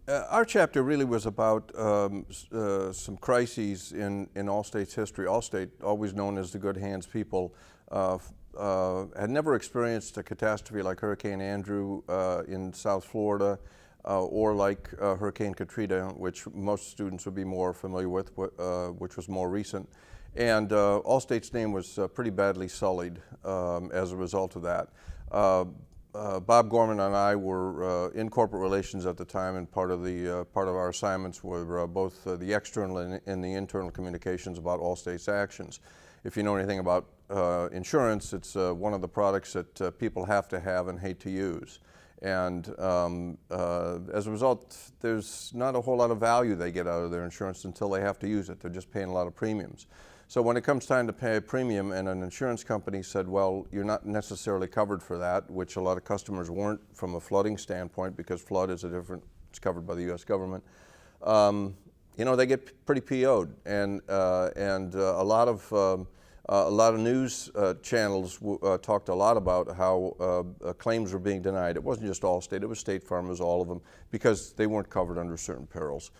Our chapter really was about some crises in Allstate's history. Allstate, always known as the good hands people, had never experienced a catastrophe like Hurricane Andrew in South Florida or like Hurricane Katrina, which most students would be more familiar with, which was more recent. And Allstate's name was pretty badly sullied as a result of that. Bob Gorman and I were in corporate relations at the time, and part of our assignments were both the external and the internal communications about Allstate's actions. If you know anything about insurance, it's one of the products that people have to have and hate to use. And as a result, there's not a whole lot of value they get out of their insurance until they have to use it. They're just paying a lot of premiums. So when it comes time to pay a premium and an insurance company said, well, you're not necessarily covered for that, which a lot of customers weren't from a flooding standpoint, because flood is it's covered by the U.S. government, you know, they get pretty PO'd. And a lot of news channels talked a lot about how claims were being denied. It wasn't just Allstate, it was State Farm, it was all of them, because they weren't covered under certain perils.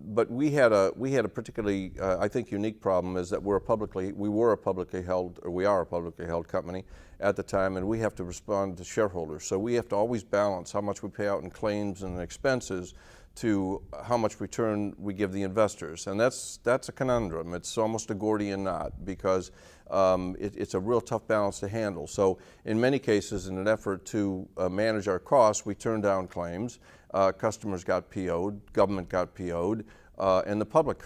But we had a particularly, I think, unique problem, is that we are a publicly held company at the time, and we have to respond to shareholders. So we have to always balance how much we pay out in claims and expenses to how much return we give the investors. And that's a conundrum. It's almost a Gordian knot, because it's a real tough balance to handle. So in many cases, in an effort to manage our costs, we turned down claims. Customers got PO'd, government got PO'd, and the public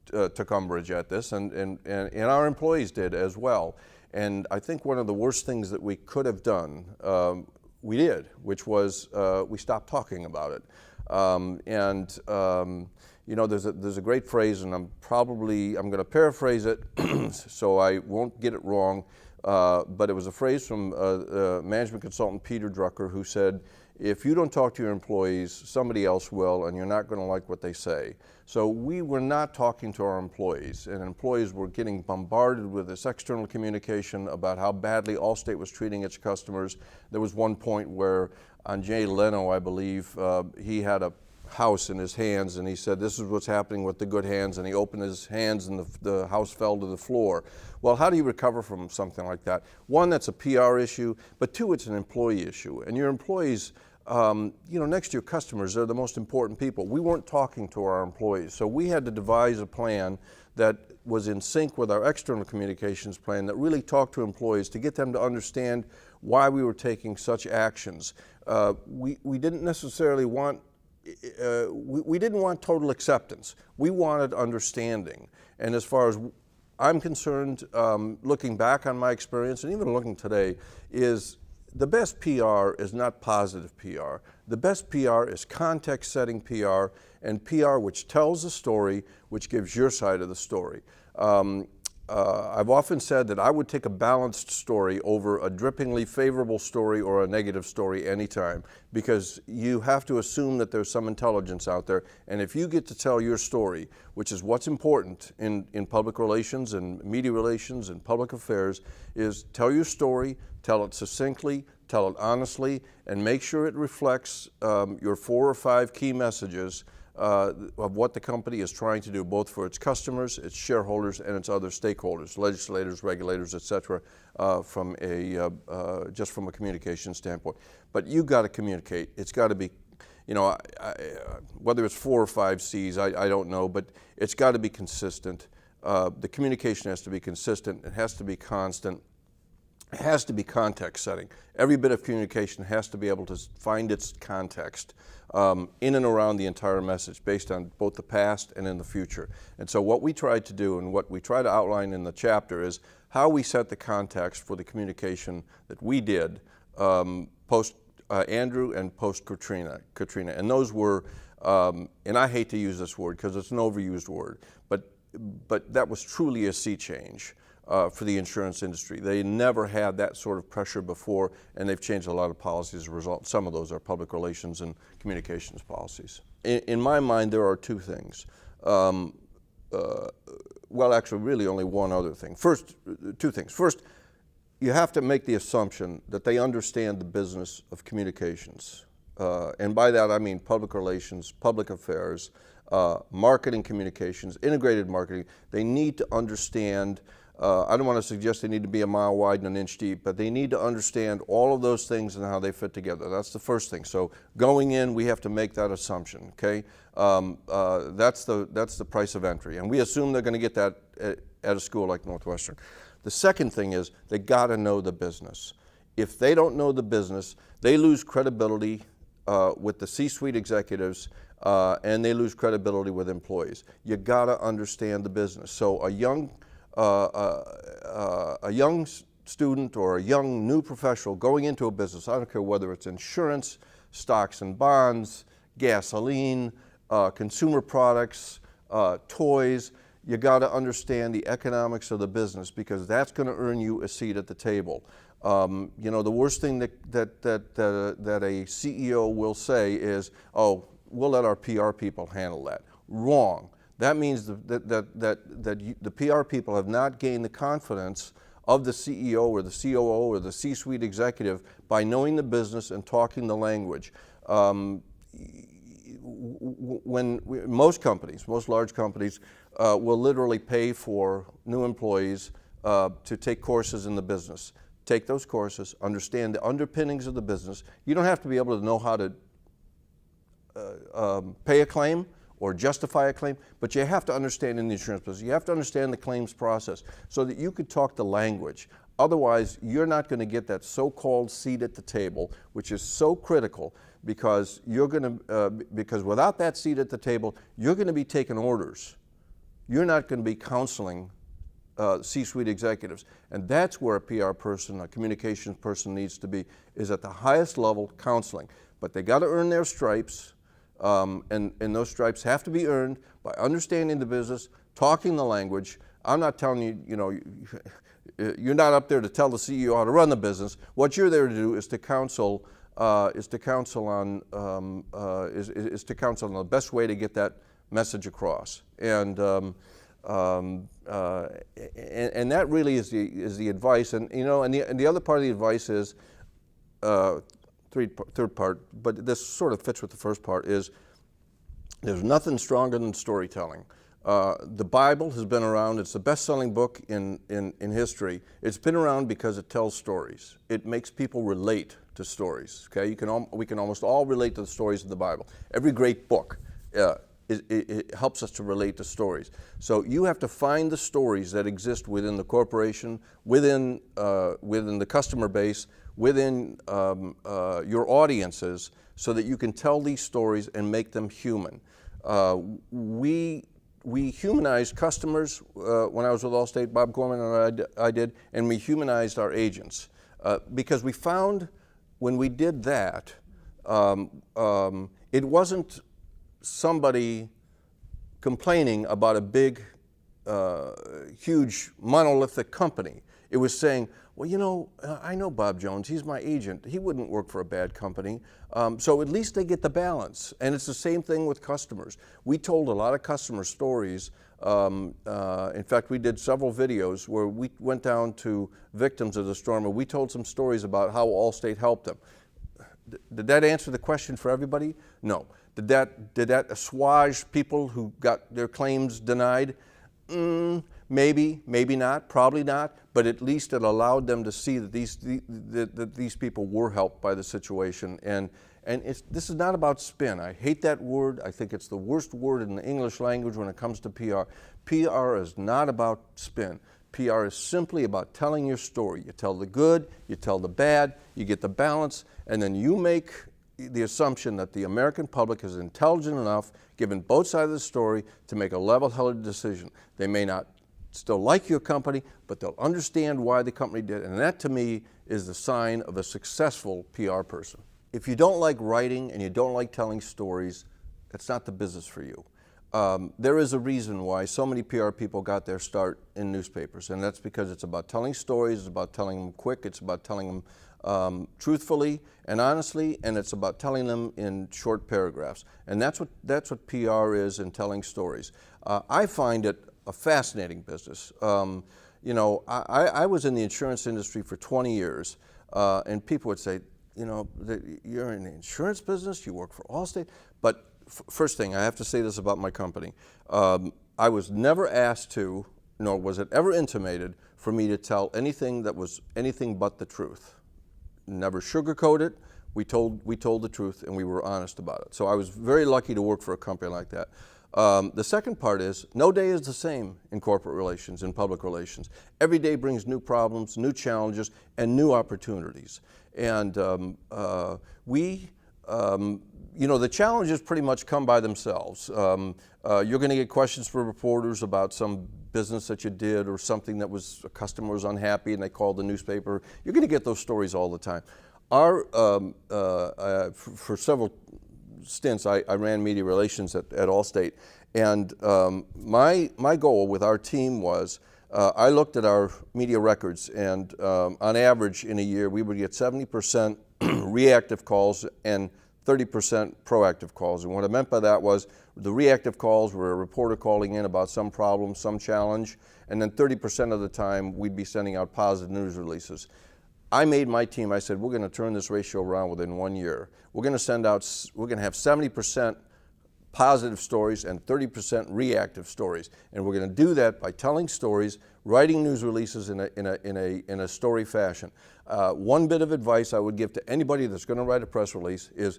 took umbrage at this, and our employees did as well. And I think one of the worst things that we could have done, we did, which was we stopped talking about it. You know, there's a great phrase, and I'm going to paraphrase it so I won't get it wrong, but it was a phrase from management consultant Peter Drucker, who said, if you don't talk to your employees, somebody else will, and you're not going to like what they say. So we were not talking to our employees, and employees were getting bombarded with this external communication about how badly Allstate was treating its customers. There was one point where, on Jay Leno, I believe, he had a house in his hands, and he said, this is what's happening with the good hands, and he opened his hands and the house fell to the floor. Well, how do you recover from something like that? One, that's a PR issue, but two, it's an employee issue. And your employees, you know, next to your customers, they're the most important people. We weren't talking to our employees, so we had to devise a plan that was in sync with our external communications plan that really talked to employees to get them to understand why we were taking such actions. We didn't necessarily want we didn't want total acceptance. We wanted understanding. And as far as I'm concerned, looking back on my experience, and even looking today, is the best PR is not positive PR. The best PR is context-setting PR, and PR which tells the story, which gives your side of the story. I've often said that I would take a balanced story over a drippingly favorable story or a negative story anytime, because you have to assume that there's some intelligence out there, and if you get to tell your story, which is what's important in public relations and media relations and public affairs, is tell your story, tell it succinctly, tell it honestly, and make sure it reflects your 4 or 5 key messages of what the company is trying to do, both for its customers, its shareholders, and its other stakeholders, legislators, regulators, et cetera, from just from a communication standpoint. But you've got to communicate. It's got to be, you know, whether it's 4 or 5 C's, I don't know, but it's got to be consistent. The communication has to be consistent. It has to be constant. It has to be context setting. Every bit of communication has to be able to find its context in and around the entire message, based on both the past and in the future. And so what we tried to do, and what we try to outline in the chapter, is how we set the context for the communication that we did post Andrew and post Katrina. And those were, and I hate to use this word because it's an overused word, but that was truly a sea change for the insurance industry. They never had that sort of pressure before, and they've changed a lot of policies as a result. Some of those are public relations and communications policies. In my mind, there are 2 things. Well, actually, really only one other thing. First, 2 things. First, you have to make the assumption that they understand the business of communications. and by that I mean public relations, public affairs, marketing communications, integrated marketing. They need to understand, I don't want to suggest they need to be a mile wide and an inch deep, but they need to understand all of those things and how they fit together. That's the first thing. So going in, we have to make that assumption, okay? That's the price of entry. And we assume they're going to get that at a school like Northwestern. The second thing is they got to know the business. If they don't know the business, they lose credibility with the C-suite executives, and they lose credibility with employees. You got to understand the business. So a young student or a young new professional going into a business, I don't care whether it's insurance, stocks and bonds, gasoline, consumer products, toys, you got to understand the economics of the business, because that's going to earn you a seat at the table. You know, the worst thing that a CEO will say is, "Oh, we'll let our PR people handle that." Wrong. That means that the PR people have not gained the confidence of the CEO or the COO or the C-suite executive by knowing the business and talking the language. Most companies, most large companies, will literally pay for new employees to take courses in the business. Take those courses, understand the underpinnings of the business. You don't have to be able to know how to pay a claim or justify a claim, but you have to understand in the insurance business, you have to understand the claims process so that you could talk the language. Otherwise, you're not going to get that so-called seat at the table, which is so critical, because you're going to, because without that seat at the table, you're going to be taking orders. You're not going to be counseling C-suite executives. And that's where a PR person, a communications person needs to be, is at the highest level counseling. But they got to earn their stripes, and those stripes have to be earned by understanding the business, talking the language. I'm not telling you, you know, you're not up there to tell the CEO how to run the business. What you're there to do is to counsel, is to counsel on the best way to get that message across. And that really is the advice. And you know, and the other part of the advice is third part, but this sort of fits with the first part, is there's nothing stronger than storytelling. The Bible has been around. It's the best-selling book in history. It's been around because it tells stories. It makes people relate to stories. Okay, we can almost all relate to the stories of the Bible. Every great book it helps us to relate to stories. So you have to find the stories that exist within the corporation, within the customer base, within your audiences, so that you can tell these stories and make them human. We humanized customers when I was with Allstate. Bob Gorman and I did, and we humanized our agents because we found when we did that, it wasn't somebody complaining about a big, huge, monolithic company. It was saying, well, you know, I know Bob Jones, he's my agent. He wouldn't work for a bad company. So at least they get the balance. And it's the same thing with customers. We told a lot of customer stories. In fact, we did several videos where we went down to victims of the storm, and we told some stories about how Allstate helped them. Did that answer the question for everybody? No. Did that assuage people who got their claims denied? Maybe, maybe not, probably not, but at least it allowed them to see that these people were helped by the situation. And this is not about spin. I hate that word. I think it's the worst word in the English language when it comes to PR. PR is not about spin. PR is simply about telling your story. You tell the good, you tell the bad, you get the balance, and then you make the assumption that the American public is intelligent enough, given both sides of the story, to make a level-headed decision. They may not still like your company, but they'll understand why the company did. And that, to me, is the sign of a successful PR person. If you don't like writing and you don't like telling stories, it's not the business for you. There is a reason why so many PR people got their start in newspapers, and that's because it's about telling stories, it's about telling them quick, it's about telling them truthfully and honestly, and it's about telling them in short paragraphs. And that's what PR is in telling stories. I find it a fascinating business. You know, I was in the insurance industry for 20 years, and people would say, you know, you're in the insurance business, you work for Allstate. But first thing, I have to say this about my company. I was never asked to, nor was it ever intimated for me to tell anything that was anything but the truth. Never sugarcoat it. We told the truth, and we were honest about it. So I was very lucky to work for a company like that. The second part is, no day is the same in corporate relations, in public relations. Every day brings new problems, new challenges, and new opportunities. And you know, the challenges pretty much come by themselves. You're going to get questions from reporters about some business that you did, or something that was, a customer was unhappy and they called the newspaper. You're going to get those stories all the time. For several stints, I ran media relations at Allstate, and my goal with our team was, I looked at our media records, and on average in a year we would get 70% reactive calls and 30% proactive calls. And what I meant by that was, the reactive calls were a reporter calling in about some problem, some challenge, and then 30% of the time we'd be sending out positive news releases. I made my team, I said, we're going to turn this ratio around within 1 year. We're going to have 70% positive stories and 30% reactive stories. And we're going to do that by telling stories, writing news releases in a story fashion. One bit of advice I would give to anybody that's going to write a press release is,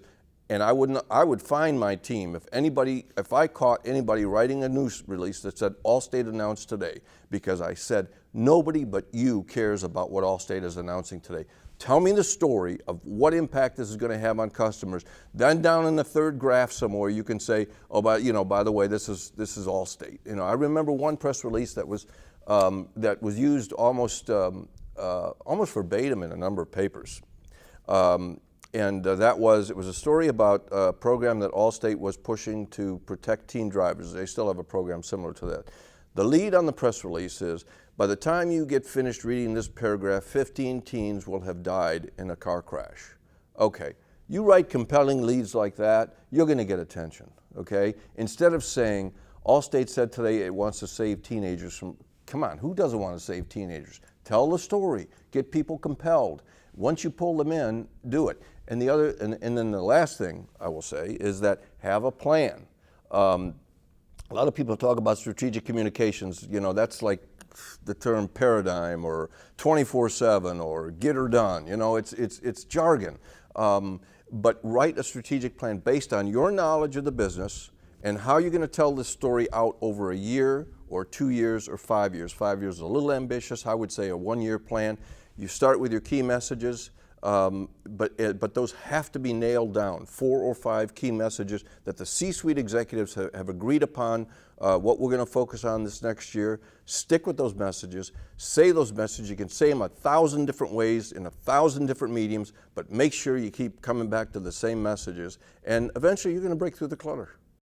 and I would find my team, if I caught anybody writing a news release that said Allstate announced today, because I said, nobody but you cares about what Allstate is announcing today. Tell me the story of what impact this is going to have on customers. Then down in the third graph somewhere, you can say, oh, by the way, this is Allstate. You know, I remember one press release that was used almost verbatim in a number of papers. It was a story about a program that Allstate was pushing to protect teen drivers. They still have a program similar to that. The lead on the press release is, by the time you get finished reading this paragraph, 15 teens will have died in a car crash. Okay, you write compelling leads like that, you're going to get attention, okay? Instead of saying, Allstate said today it wants to save teenagers from, come on, who doesn't want to save teenagers? Tell the story, get people compelled. Once you pull them in, do it. And then the last thing I will say is that have a plan. A lot of people talk about strategic communications. You know, that's like the term paradigm or 24/7 or get her done. You know, it's jargon. But write a strategic plan based on your knowledge of the business and how you're going to tell this story out over a year or 2 years or 5 years. 5 years is a little ambitious. I would say a 1-year plan. You start with your key messages. But those have to be nailed down, 4 or 5 key messages that the C-suite executives have agreed upon, what we're going to focus on this next year. Stick with those messages, say those messages. You can say them 1,000 different ways in 1,000 different mediums, but make sure you keep coming back to the same messages, and eventually you're going to break through the clutter.